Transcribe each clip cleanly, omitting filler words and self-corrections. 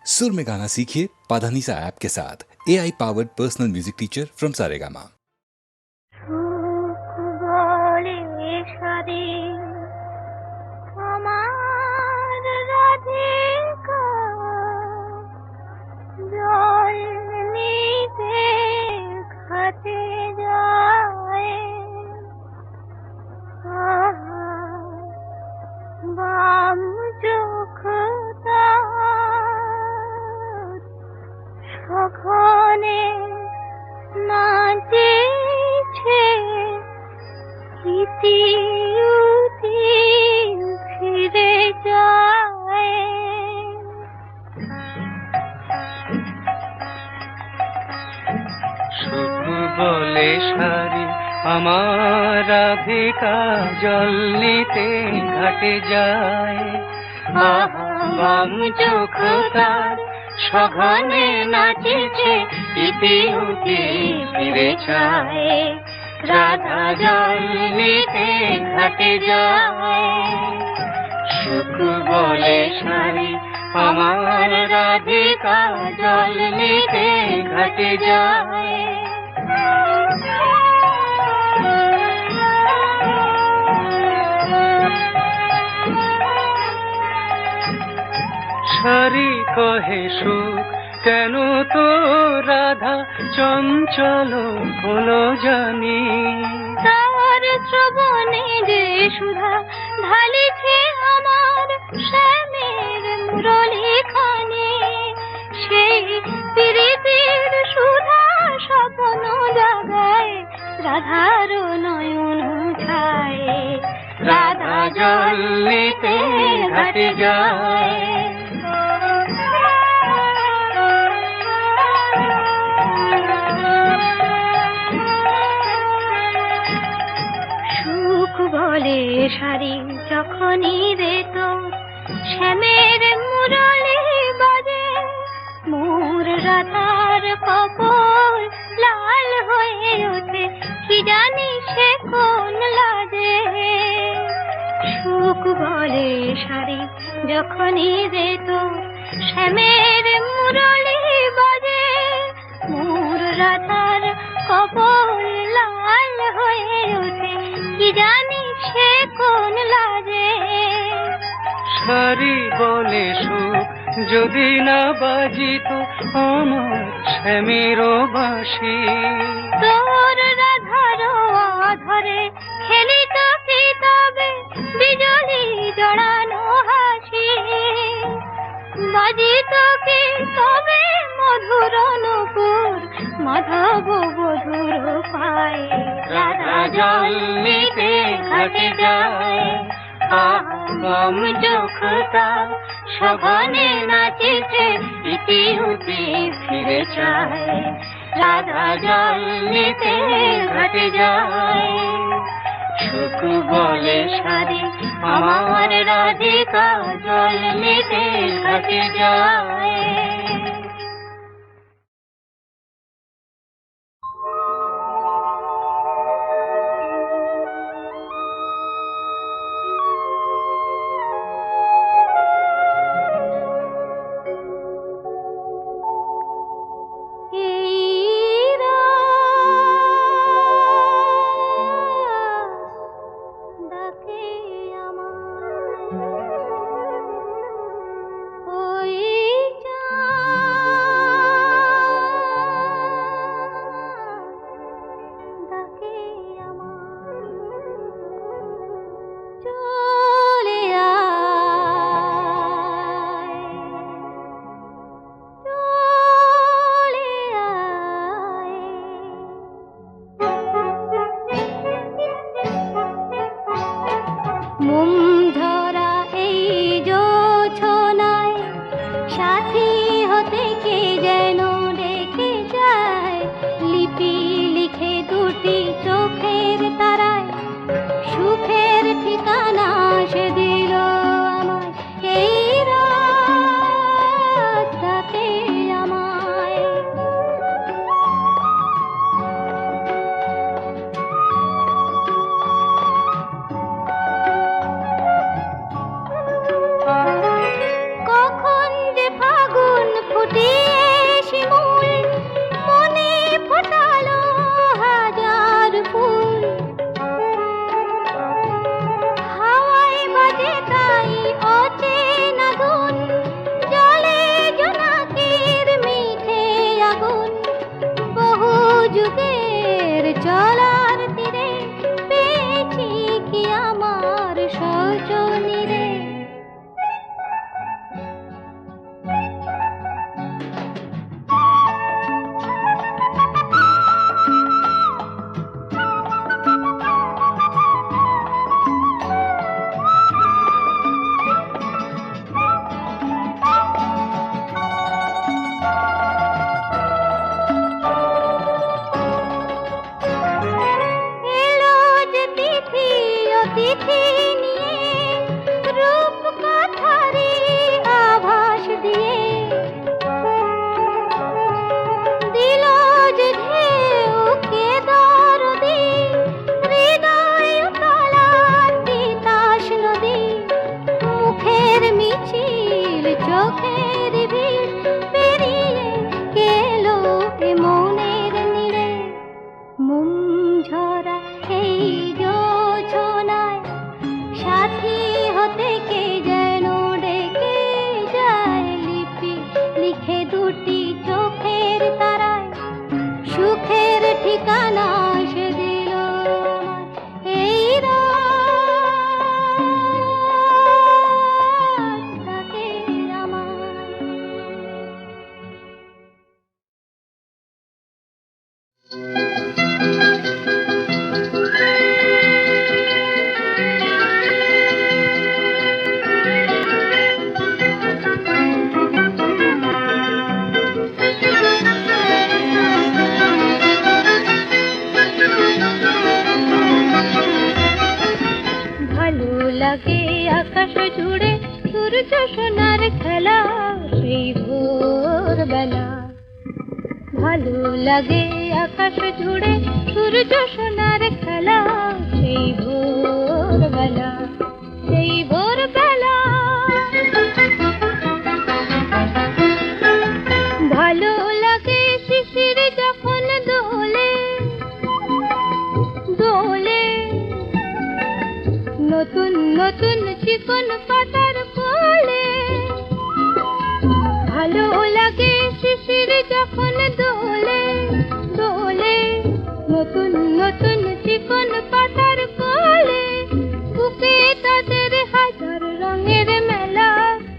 सुर में गाना सीखिए पाधानीसा ऐप के साथ। AI powered personal music teacher from Saregama. বলে শাড়ি আমার রাধিকা জল নিতে ঘাটে যায়। বাম চোখ তার সঘনে নাচেছে ইতি উতি ফিরে চায়। রাধা জল নিতে ঘাটে যায়। সুখ বলে শাড়ি আমার রাধিকা জল নিতে ঘাটে যায়। শাড়ি কহে সুখ কেন তো রাধা চঞ্চল হলো জানি। তার শ্রবণে যে সুধা ঢালিছে আমার শ্যামের মুরলী খানে। সেই প্রীতির সুধা স্বপ্ন জাগায় রাধার নয়ন ছায়। রাধা জল নিতে ঘাটে যায়। সুখ বলে শাড়ি যখনই রে তোর শ্যামের মুরলী বাজে। মোর রাধার কপল লাল হয়ে ওঠে কি জানি সে কোন লাজে। সুখ বলে শাড়ি যখনই রে তোর শ্যামের মুরলী বাজে। মোর রাধার কপল লাল হয়ে ওঠে কি জানি সে কোন লাজে। শাড়ি বলে সুখ যদি না বাজিত আমার শ্যামের বাঁশি। তোর রাধার অধরে খেলিত কি তবে বিজলি জড়ানো হাসি। বাজিত কি তবে মধুর নূপুর মাধব বধুর পায়ে। রাধা জল নিতে ঘাটে যায়। বাম চোখ তার সঘনে নাচেছে ইতি উতি ফিরে চায়। রাধা জল নিতে ঘাটে যায়। সুখ বলে শাড়ি আমার রাধিকা জল নিতে ঘাটে যায়। প্রাণের ভিড় পেরিয়ে গেলো এ মনের নীড়ে মোম ঝরা এই যোছনায় সাথী হতে কে যেন ডেকে যায় লিপি লিখে দুটি চোখের তারায় সুখের ঠিকানা সে দিল আমায় এই রাতটাকে আমায় ভালো লাগে আকাশ জুড়ে সূর্য সোনার খেলা সেই ভোরবেলা ভালো লাগে আকাশ জুড়ে সূর্য সোনার খেলা সেই ভোরবেলা সেই ভোরবেলা ভালো লাগে শিশির যখন দোলে দোলে নতুন নতুন চিকন পাতার কোলে ভালো লাগে শিশির যখন দোলে দোলে নতুন নতুন চিকন পাতার কোলে বুকে তাদের হাজার রঙের মেলা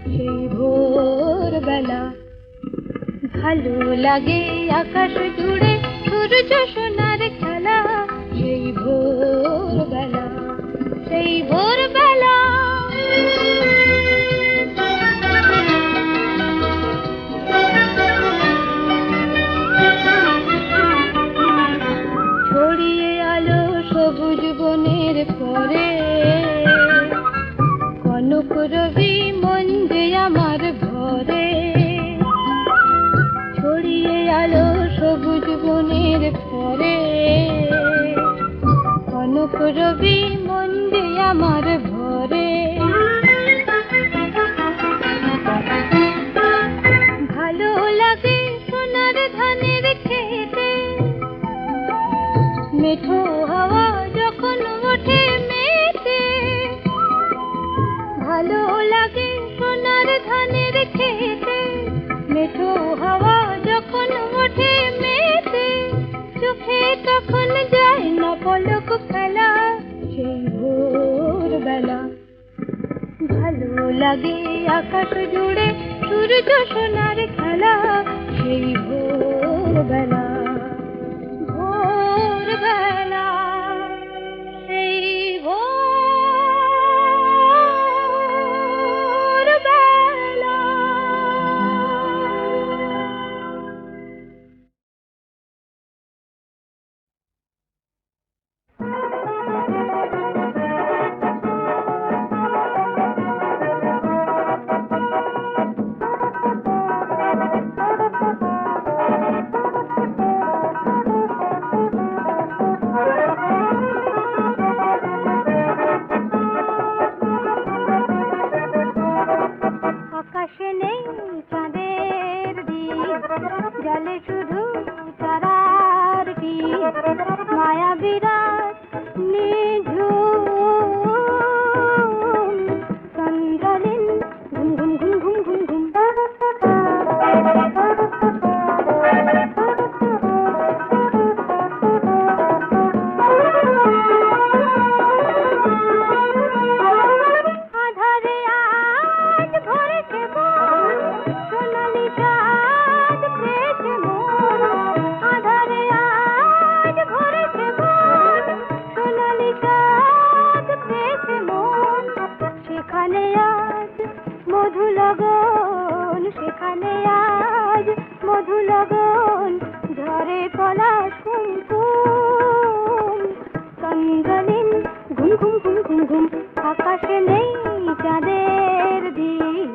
সেই ভোরবেলা ভালো লাগে আকাশ জুড়ে সূর্য সোনার খেলা সেই ভোরবেলা সেই ভোরবেলা ছড়িয়ে আলো সবুজ বনের পরে কনক রবি মন যে আমার ঘরে ছড়িয়ে আলো সবুজ বনের পরে কনক রবি মন যে আমার ভরে ভালো লাগে সোনার ধানের খেতে মেঠো হাওয়া যখন ওঠে মেতে ভালো লাগে সোনার ধানের খেতে মেঠো হাওয়া যখন ওঠে মেতে চোখে তখন যায় না পলক ফেলা সেই ভোরবেলা ভালো লাগে আকাশ জুড়ে সূর্য সোনার খেলা সেই ভোরবেলা ভোরবেলা সেই ভোরবেলা আকাশে নেই চাঁদের দিক জলে শুধু তারার কি মায়া বিরাট নিঝুম চন্দ্রলীন ঘুম ঘুম ঘুম ঘুম ঘুম ঘুম আধারে আজ ভরেছে মন সোনালি চাঁদ পেয়েছে মন আধারে আজ ভরেছে মন সোনালি চাঁদ পেয়েছে মন সেখানে আজ মধু লগন সেখানে আজ মধু লগন ঝরে পলাশ কুমকুম চন্দ্রলীন ঘুম ঘুম ঘুম ঘুম ঘুম আকাশে নেই চাঁদের দিক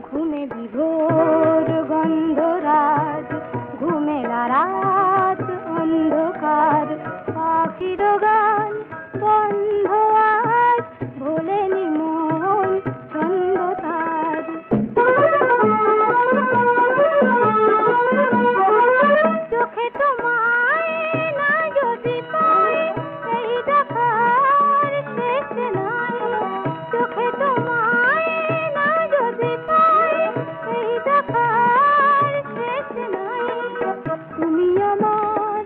ঘুমে বিভোর গন্ধরাজ ঘুমে রাত অন্ধকার পাখি চিরগান বন্ধ আজ ভোলেনি মন ছন্দ তার চোখে তোমায় না যদি পাই এই দেখার শেষ নাই চোখে তোমায় না যদি পাই এই দেখার শেষ নাই তুমি আমার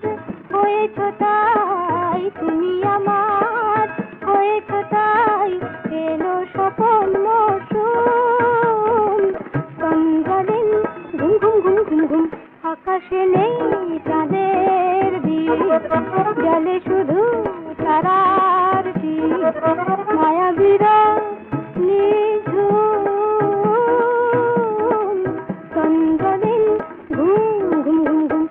হয়েছ তাই তুমি আমার হয়েছ তাই এলো স্বপন মৌসুম চন্দ্রদিন ঘুম ঘুম ঘুম ঘুম ঘুম আকাশে নেই চাঁদের দিক জলে শুধু তারার টিপ মায়াবীরা নিঝুম চন্দ্রদিন ঘুম ঘুম ঘুম ঘুম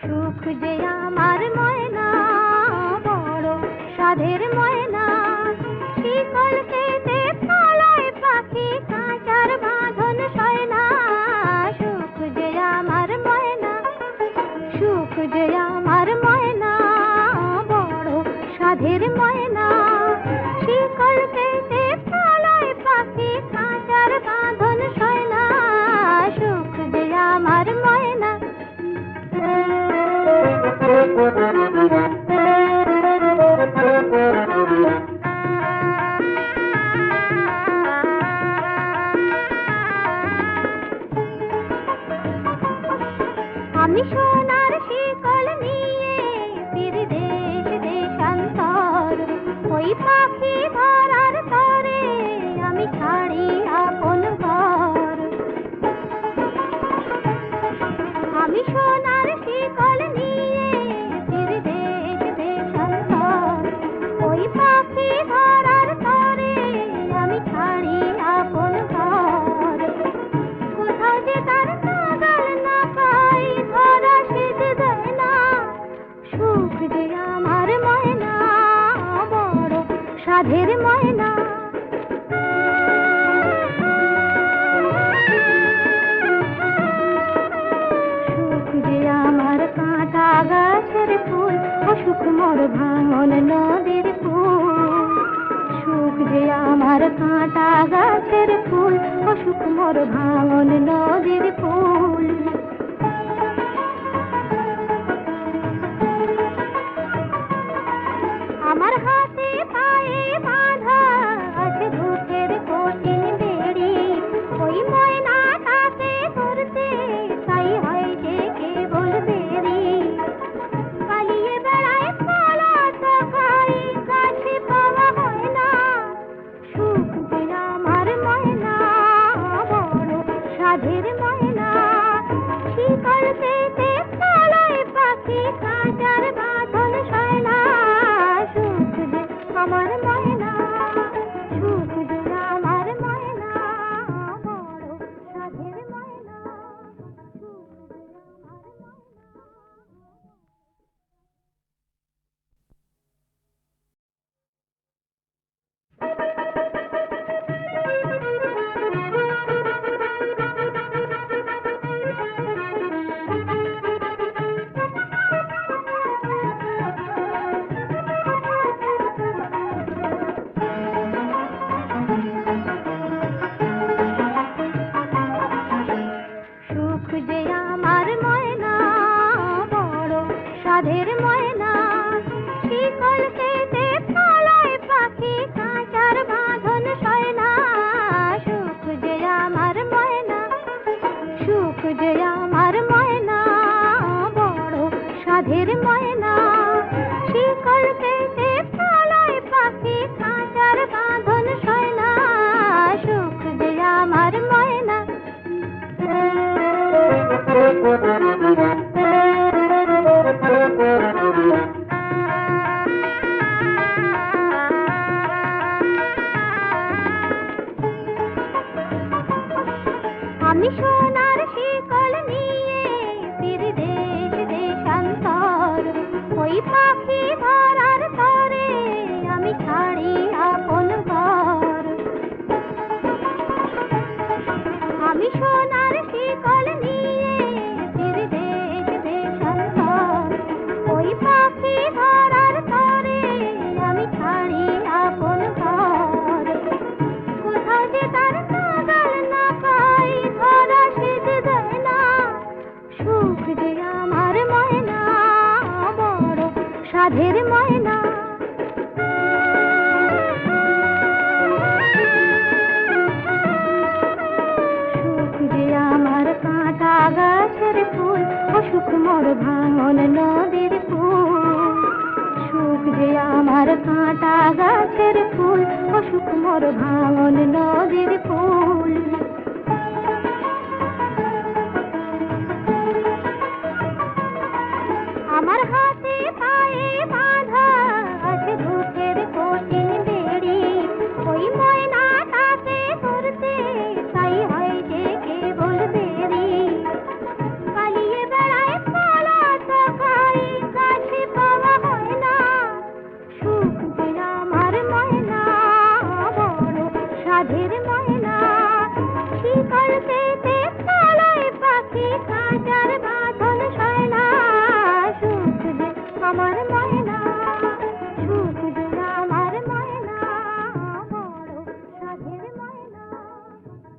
সুখ যে আমার ময়না বড় সাধের ময়না শিকল কেটে পালায় পাখি কাঁচার বাঁধন সয় না সুখ যে আমার ময়না সুখ যে আমার ময়না বড় সাধের ময়না শিকল কেটে পালায় পাখি কাঁচার বাঁধন সয় না সুখ যে আমার ময়না আমি সোনার শিকল নিয়ে ফিরি দেশ দেশান্তর ওই পাখি ধরার তরে আমি ছাড়ি আপন ঘর আমি সোনার শিকল নিয়ে ফিরি দেশ দেশান্তর ওই পাখি ধরার তরে আমি ছাড়ি আপন ঘর কোথাও যে তার নাগাল না পাই ধরা সেজে দেয় না সুখ যে আমার ময়না বড় সাধের ময়না সুখ যে আমার কাঁটা গাছের ফুল অসুখ মোর ভাঙন নদীর ফুল সুখ যে আমার কাঁটা গাছের ফুল অসুখ মোর ভাঙন নদীর ফুল আমার হাতে পায়ে বাঁধা আছে দুধের কঠিন বেড়ি ওই ময়নাটাকে ধরতে তাই হয় যে কেবল দেরি পালিয়ে বেড়ায় পালা তো খাই কাছে পাওয়া হয় না সুখ যে আমার ময়না বড় সাধের ময়না আমি সোনার শিকল নিয়ে ফিরি দেশ দেশান্তর, ওই পাখি ধরার তরে আমি ছাড়ি আপন ঘর। আমি সোনার শিকল নিয়ে ফিরি দেশ দেশান্তর, ওই পাখি ধরার তরে আমি ছাড়ি আপন ঘর। কোথাও যে তার নাগাল না পাই, ধরা সেজে দেয় না, সুখ যে আমার ময়না, বড় সাধের ময়না। সুখ যে আমার কাঁটা গাছের ফুল, অসুখ মোর ভাঙন নদীর ফুল। সুখ যে আমার কাঁটা গাছের ফুল, অসুখ মোর ভাঙন নদীর ফুল। আমার হাতে পায়ে বাঁধা আছে দুঃখের কঠিন বেড়ি, ওই ময়নাটাকে ধরতে তাই হয় যে কেবল দেরি। পালিয়ে বেড়ায় পলাশ খাই, কাছে পাওয়া হয় না, সুখ যে আমার ময়না, বড় সাধের ময়না। শিকল পেতে পালায় পাখি, কাঁচার বাঁধন সয় না, সুখ যে আমার ময়না, সুখ যে আমার ময়না, বড় সাধের ময়না,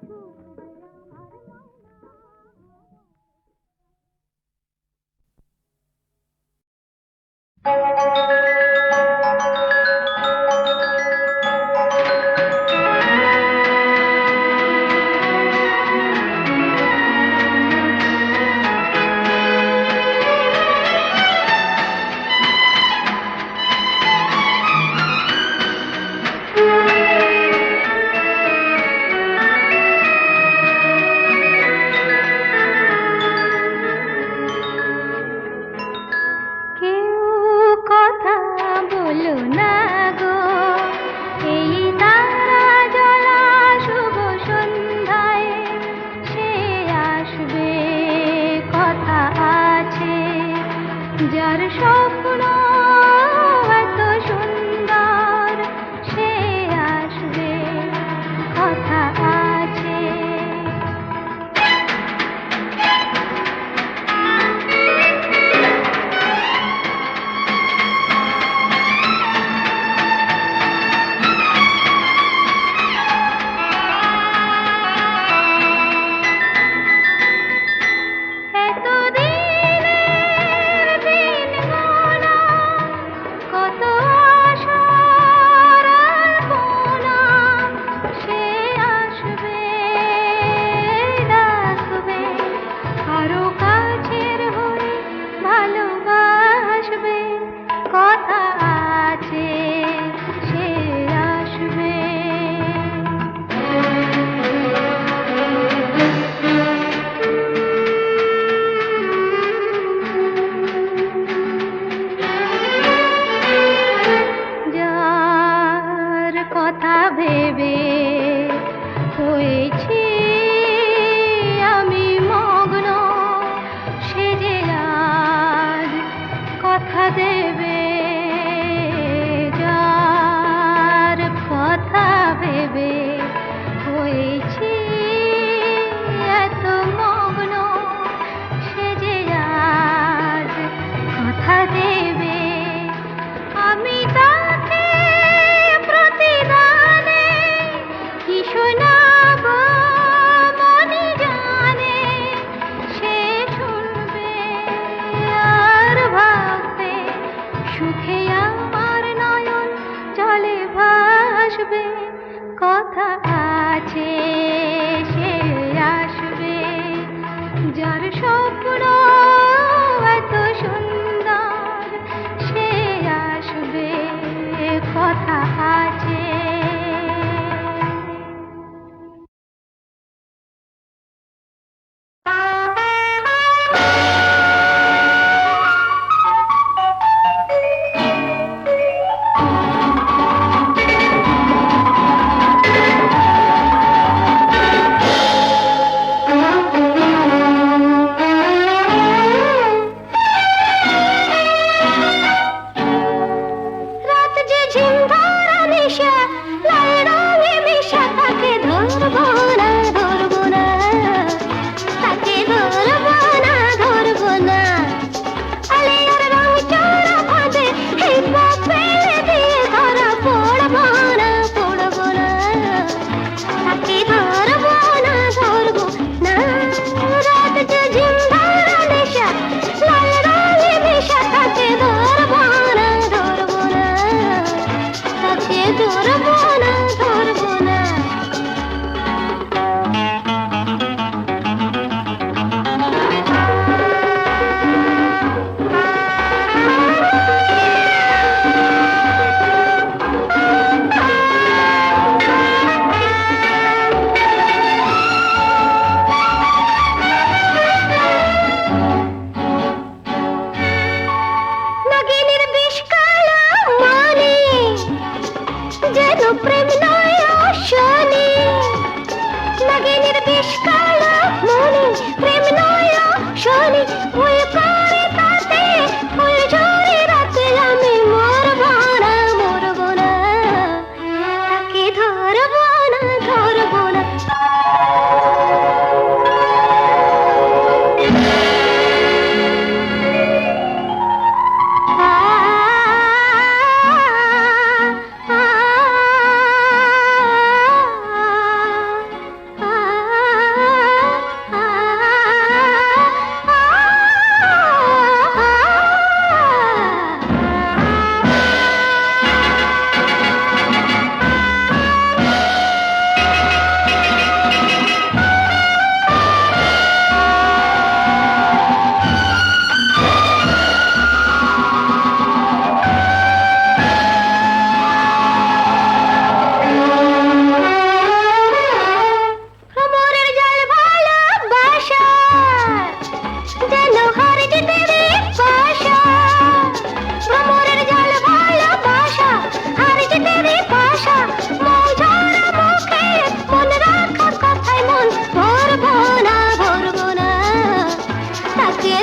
সুখ যে আমার ময়না। কেউ কথা বলো না গো, এই তারা জ্বলা শুভ সন্ধ্যায়, সে আসবে কথা আছে, যার স্বপ্ন এত সুন্দর, সে আসবে কথা আছে। এতদিনের দিন গোনা, কত আশার আলপনা, সে আসবে ডাকবে, আরো কাছের হয়ে ভালোবাসবে, কথা আছে, সে আসবে। যার কথা ভেবে হয়েছি আমি মগ্ন, সে যে আজ কথা দেবে, যার কথা ভেবে হয়েছি এত মগ্ন, সে যে আজ কথা দেবে। আমি তাকে প্রতিদানে কি শোনাবো মনি জানে, সে শুনবে আর ভাববে, সুখে আমার নয়ন জলে ভাসবে, কথা আছে, সে আসবে, যার স্বপ্ন এত সুন্দর, সে আসবে, কথা আছে।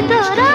তোরা